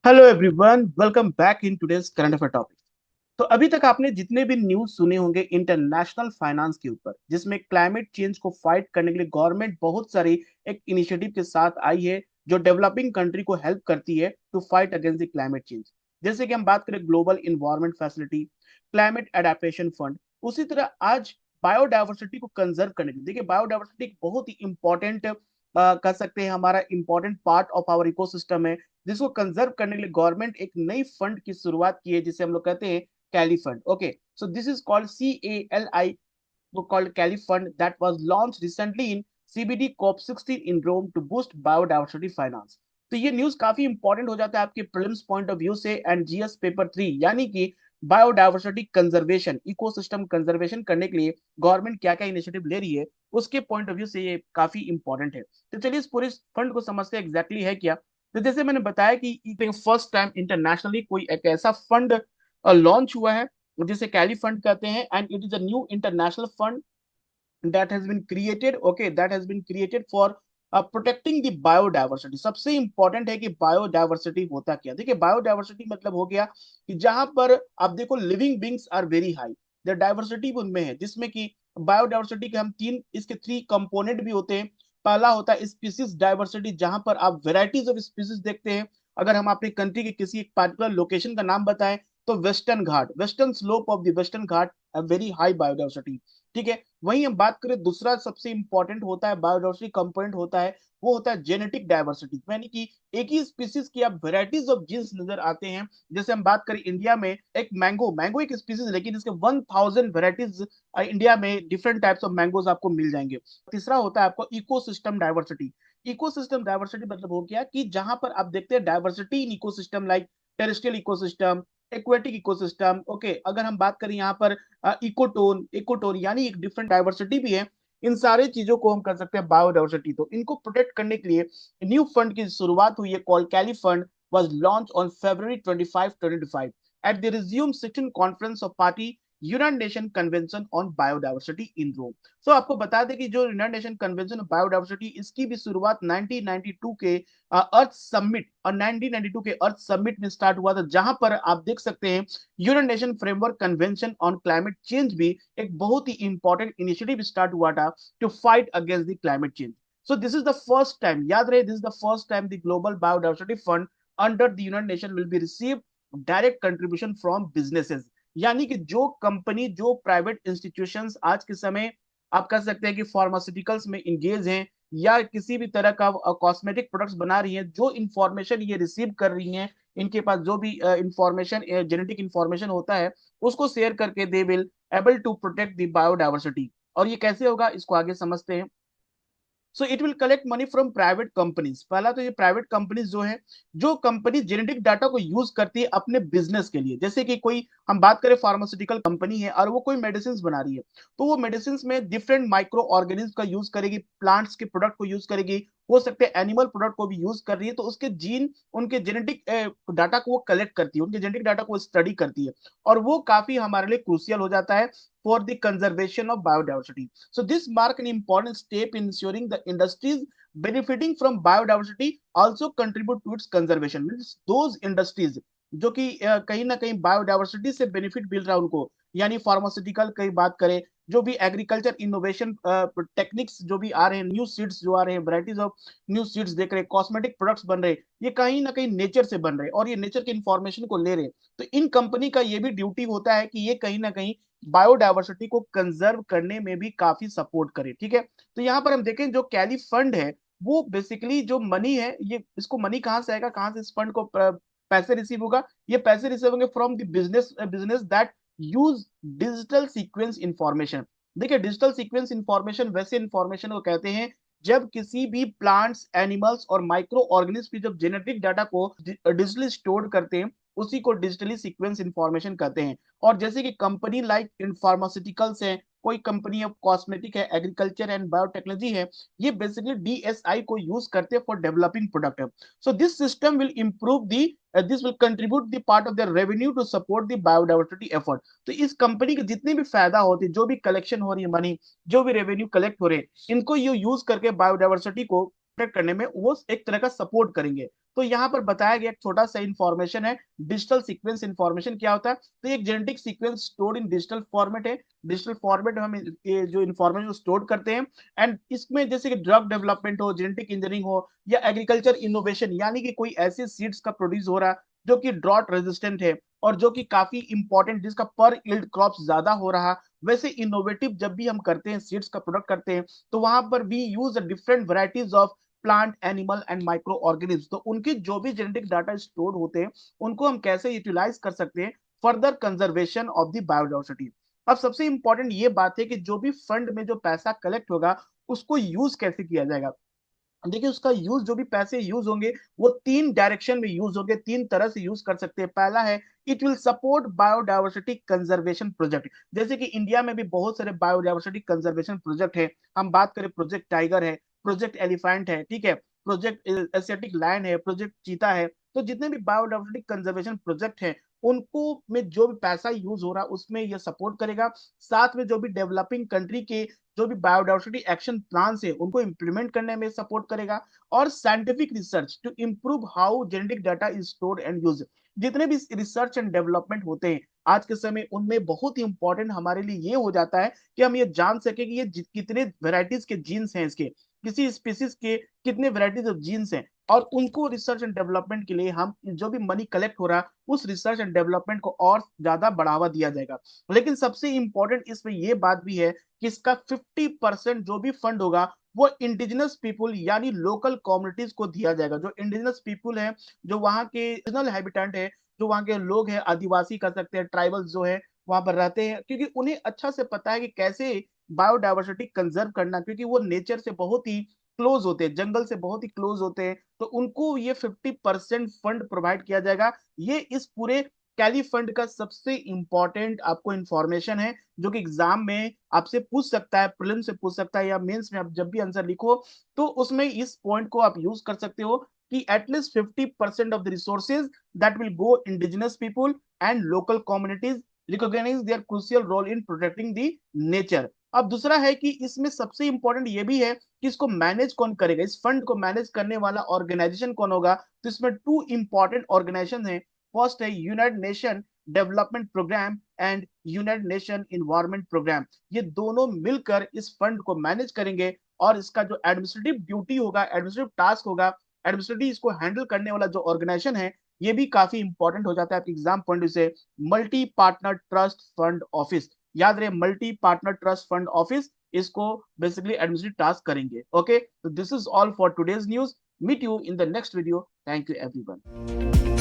Hello everyone, welcome back in today's current affair topic. तो अभी तक आपने जितने भी न्यूज़ सुने होंगे इंटरनेशनल फाइनेंस के ऊपर, जिसमें क्लाइमेट चेंज को फाइट करने के लिए गवर्नमेंट बहुत सारी एक इनिशिएटिव के साथ आई है, जो डेवलपिंग कंट्री को हेल्प करती है to fight against the climate change. जैसे कि हम बात करें global environment facility, climate adaptation fund. उसी तरह आज बायोडायवर्सिटी को कंजर्व करने के लिए, देखिए बायोडायवर्सिटी एक बहुत ही इंपॉर्टेंट कह सकते हैं हमारा important part of our ecosystem है, जिसको कंजर्व करने के लिए गवर्नमेंट एक नई फंड की शुरुआत की है, जिसे हम लोग कहते हैं Cali fund. Okay, so this is called CALI, called Cali Fund, that was launched recently in CBD COP16 in Rome to boost biodiversity finance। तो ये न्यूज काफी इंपॉर्टेंट हो जाता है आपके प्रीलिम्स पॉइंट ऑफ व्यू से एंड GS पेपर 3, यानी कि बायोडाइवर्सिटी कंजर्वेशन, इकोसिस्टम कंजर्वेशन करने के लिए गवर्नमेंट क्या क्या इनिशिएटिव ले रही है, उसके पॉइंट ऑफ व्यू से ये काफी इंपॉर्टेंट है। तो चलिए इस पूरे फंड को समझते हैं एग्जैक्टली है क्या। तो जैसे मैंने बताया कि फर्स्ट टाइम इंटरनेशनली कोई एक ऐसा फंड लॉन्च हुआ है जिसे कैली फंड कहते हैं, and it is a new international fund that has been created, okay, that has been created for protecting the biodiversity. सबसे इंपॉर्टेंट है कि बायोडाइवर्सिटी होता क्या। देखिए बायोडाइवर्सिटी मतलब हो गया कि जहां पर आप देखो living beings are very high, the diversity उनमें है, जिसमें कि बायोडाइवर्सिटी के हम तीन इसके थ्री कंपोनेंट भी होते हैं। पहला होता है स्पीसीज डाइवर्सिटी, जहां पर आप वेराइटीज ऑफ स्पीसीज देखते हैं। अगर हम अपनी कंट्री के किसी एक पार्टिकुलर लोकेशन का नाम बताएं, तो western Ghat, western slope of the western Ghat, very high biodiversity. ठीक है, वहीं हम बात करें दूसरा सबसे इंपॉर्टेंट होता है बायोडाइवर्सिटी कंपोनेंट होता है, वो होता है जेनेटिक डाइवर्सिटी, यानी कि एक ही स्पीसीज की आप वेराइटीज ऑफ जीन्स नजर आते हैं। जैसे हम बात करें इंडिया में एक मैंगो, मैंगो एक स्पीसीज, लेकिन इसके 1000 वेराइटीज इंडिया में डिफरेंट टाइप्स ऑफ मैंगोज आपको मिल जाएंगे। तीसरा होता है आपको इकोसिस्टम डाइवर्सिटी। इकोसिस्टम डाइवर्सिटी मतलब हो गया कि जहां पर आप देखते हैं diversity in ecosystem, like terrestrial ecosystem, aquatic ecosystem. Okay, अगर हम बात करें यहाँ पर इकोटोन, इकोटोन यानी एक डिफरेंट डाइवर्सिटी भी है। इन सारे चीजों को हम कर सकते हैं बायोडाइवर्सिटी। तो इनको प्रोटेक्ट करने के लिए न्यू फंड की शुरुआत हुई है, call Cali fund, was launched on February 25, 2025 at the resumed 16th conference of party United Nation convention on biodiversity in Rome. So आपको बता दें कि जो United Nation convention on biodiversity, इसकी भी शुरुआत 1992 के अर्थ समिट, और 1992 के अर्थ समिट में स्टार्ट हुआ था, जहां पर आप देख सकते हैं United Nation framework convention on climate change भी एक बहुत ही इंपॉर्टेंट इनिशिएटिव स्टार्ट हुआ था to fight against the climate change. So this is the first time, याद रहे, this is the first time the global biodiversity fund under the United Nation will be receive direct contribution from businesses. यानी कि जो company, जो private institutions आज के समय आप कह सकते हैं कि फार्मास्यूटिकल्स में इंगेज हैं, या किसी भी तरह का कॉस्मेटिक प्रोडक्ट्स बना रही हैं, जो इंफॉर्मेशन ये रिसीव कर रही हैं, इनके पास जो भी इंफॉर्मेशन, जेनेटिक इंफॉर्मेशन होता है, उसको शेयर करके they will able to protect the biodiversity. और ये कैसे होगा, इसको आगे समझते हैं। So it will collect money from private companies. पहला तो ये प्राइवेट कंपनीज जो है, जो कंपनी जेनेटिक डाटा को यूज करती है अपने बिजनेस के लिए, जैसे कि कोई हम बात करें फार्मास्यूटिकल कंपनी है और वो कोई मेडिसिन बना रही है, तो वो मेडिसिन में डिफरेंट माइक्रो ऑर्गेनिज्म का यूज करेगी, प्लांट्स के प्रोडक्ट को यूज करेगी, हो सकते हैं एनिमल प्रोडक्ट को भी यूज कर रही है, तो उसके जीन, उनके जेनेटिक डाटा को वो कलेक्ट करती है, उनके जेनेटिक डाटा को स्टडी करती है, और वो काफी हमारे लिए क्रूशियल हो जाता है for the conservation of biodiversity. So this mark an important step in ensuring the industries benefiting from biodiversity also contribute to its conservation। Means those industries जो कि कहीं ना कहीं बायोडाइवर्सिटी से बेनिफिट मिल रहा है उनको, यानी फार्मास्यूटिकल की बात करें, जो भी एग्रीकल्चर इनोवेशन टेक्निक्स जो भी आ रहे हैं, न्यू सीड्स जो आ रहे हैं, वैरायटीज ऑफ न्यू सीड्स देख रहे हैं, कॉस्मेटिक प्रोडक्ट्स बन रहे हैं, ये कहीं ना कहीं नेचर से बन रहे हैं और ये नेचर के इंफॉर्मेशन को ले रहे हैं। तो इन कंपनी का ये भी ड्यूटी होता है कि ये कहीं ना कहीं बायोडाइवर्सिटी को कंजर्व करने में भी काफी सपोर्ट करे। ठीक है, तो यहाँ पर हम देखें जो कैली फंड है, वो बेसिकली जो मनी है, ये इसको मनी कहाँ से आएगा, कहाँ से इस फंड को पैसे रिसीव होगा, ये पैसे रिसीव होंगे from the business that use digital sequence information. देखिए डिजिटल सीक्वेंस इंफॉर्मेशन वैसे इंफॉर्मेशन को कहते हैं जब किसी भी प्लांट्स, एनिमल्स और माइक्रो ऑर्गेनिज्म की जब जेनेटिक डाटा को डिजिटली स्टोर करते हैं, उसी को डिजिटली सीक्वेंस इंफॉर्मेशन कहते हैं। और जैसे कि कंपनी लाइक इन फार्मास्यूटिकल्स है, कोई कंपनी ऑफ कॉस्मेटिक है, एग्रीकल्चर एंड बायोटेक्नोलॉजी है, ये बेसिकली DSI को यूज करते हैं for developing product. So this system will improve the, this will contribute the part of the revenue to support the biodiversity effort. तो इस company के जितने भी फायदा होते हैं, जो भी कलेक्शन हो रही है मनी, जो भी रेवेन्यू कलेक्ट हो रहे हैं, इनको ये यूज करके बायोडाइवर्सिटी को करने में वो एक तरह का सपोर्ट करेंगे। तो यहाँ पर बताया गया एक छोटा सा इंफॉर्मेशन है, डिजिटल सीक्वेंस इंफॉर्मेशन क्या होता है। तो एक genetic sequence stored in digital format है। डिजिटल फॉर्मेट में हम ये जो इंफॉर्मेशन स्टोर करते हैं, एंड इसमें जैसे कि ड्रग डेवलपमेंट हो, जेनेटिक इंजीनियरिंग हो, या एग्रीकल्चर इनोवेशन, यानी कि कोई ऐसे सीड्स का प्रोड्यूस हो रहा है जो कि ड्रॉट रेजिस्टेंट है और जो कि काफी इंपॉर्टेंट, जिसका पर यील्ड क्रॉप ज्यादा हो रहा, वैसे इनोवेटिव जब भी हम करते हैं, सीड्स का प्रोडक्ट करते हैं, तो वहां पर we use different varieties of plant, animal and micro organism. तो उनके जो भी जेनेटिक डाटा स्टोर होते हैं, उनको हम कैसे यूटिलाइज कर सकते हैं further conservation of the biodiversity. अब सबसे इंपॉर्टेंट ये बात है कि जो भी फंड में जो पैसा कलेक्ट होगा, उसको यूज कैसे किया जाएगा। देखिए, उसका यूज, जो भी पैसे यूज होंगे, वो तीन डायरेक्शन में यूज होंगे, तीन तरह से यूज कर सकते हैं। पहला है, it will support biodiversity conservation project. जैसे कि इंडिया में भी बहुत सारे बायोडाइवर्सिटी कंजर्वेशन प्रोजेक्ट है। हम बात करें, प्रोजेक्ट टाइगर है, प्रोजेक्ट एलिफेंट है, ठीक है, प्रोजेक्ट एशियाटिक लायन है, प्रोजेक्ट चीता है। तो जितने भी बायोडाइवर्सिटी कंजर्वेशन प्रोजेक्ट है, उनको में जो भी पैसा यूज हो रहा है, उसमें यह सपोर्ट करेगा। साथ में जो भी डेवलपिंग कंट्री के जो भी बायोडाइवर्सिटी एक्शन प्लान है, उनको इंप्लीमेंट करने में सपोर्ट करेगा। और scientific research to improve how genetic data is stored and use. जितने भी रिसर्च एंड डेवलपमेंट होते हैं आज के समय, उनमें बहुत ही इंपॉर्टेंट हमारे लिए ये हो जाता है कि हम ये जान सके कि ये कितने वेराइटीज के जीन्स हैं, इसके किसी स्पीसीज के कितने वेराइटीज ऑफ जीन्स हैं, और उनको रिसर्च एंड डेवलपमेंट के लिए हम जो भी मनी कलेक्ट हो रहा है, उस रिसर्च एंड डेवलपमेंट को और ज्यादा बढ़ावा दिया जाएगा। लेकिन सबसे इंपॉर्टेंट इसमें यह बात भी है कि इसका 50% जो भी फंड होगा, वो इंडिजिनस पीपुल यानी लोकल कम्युनिटीज को दिया जाएगा। जो इंडिजिनस पीपुल है, जो वहाँ के रीजनल हैबिटेंट है, जो वहाँ के लोग हैं, आदिवासी कर सकते हैं, ट्राइबल्स जो है वहां पर रहते हैं, क्योंकि उन्हें अच्छा से पता है कि कैसे बायोडाइवर्सिटी कंजर्व करना, क्योंकि वो नेचर से बहुत ही क्लोज होते हैं, जंगल से बहुत ही क्लोज होते हैं। तो उनको ये 50% फंड प्रोवाइड किया जाएगा। ये इस पूरे कैली फंड का सबसे इंपॉर्टेंट आपको इंफॉर्मेशन है, जो कि एग्जाम में आपसे पूछ सकता है, प्रीलिम से पूछ सकता है, या मेंस में आप जब भी आंसर लिखो, तो उसमें इस पॉइंट को आप यूज कर सकते हो कि at least 50% of the resources that will go indigenous people and local communities recognise their crucial role in protecting the nature. अब दूसरा है कि इसमें सबसे इंपॉर्टेंट ये भी है कि इसको मैनेज कौन करेगा, इस फंड को मैनेज करने वाला ऑर्गेनाइजेशन कौन होगा। तो इसमें टू इंपॉर्टेंट ऑर्गेनाइजेशन है। फर्स्ट है United Nation development programme and United Nation environment programme. ये दोनों मिलकर इस फंड को मैनेज करेंगे, और इसका जो एडमिनिस्ट्रेटिव ड्यूटी होगा, एडमिनिस्ट्रेटिव टास्क होगा, एडमिनिस्ट्रेटिव इसको हैंडल करने वाला जो ऑर्गेनाइजेशन है, ये भी काफी इंपॉर्टेंट हो जाता है आपके एग्जाम पॉइंट से। Multi partner trust fund office, याद रहे, multi partner trust fund office इसको बेसिकली एडमिनिस्ट्रेटिव टास्क करेंगे। ओके, तो this is all for today's news. Meet you in the next video. Thank you everyone.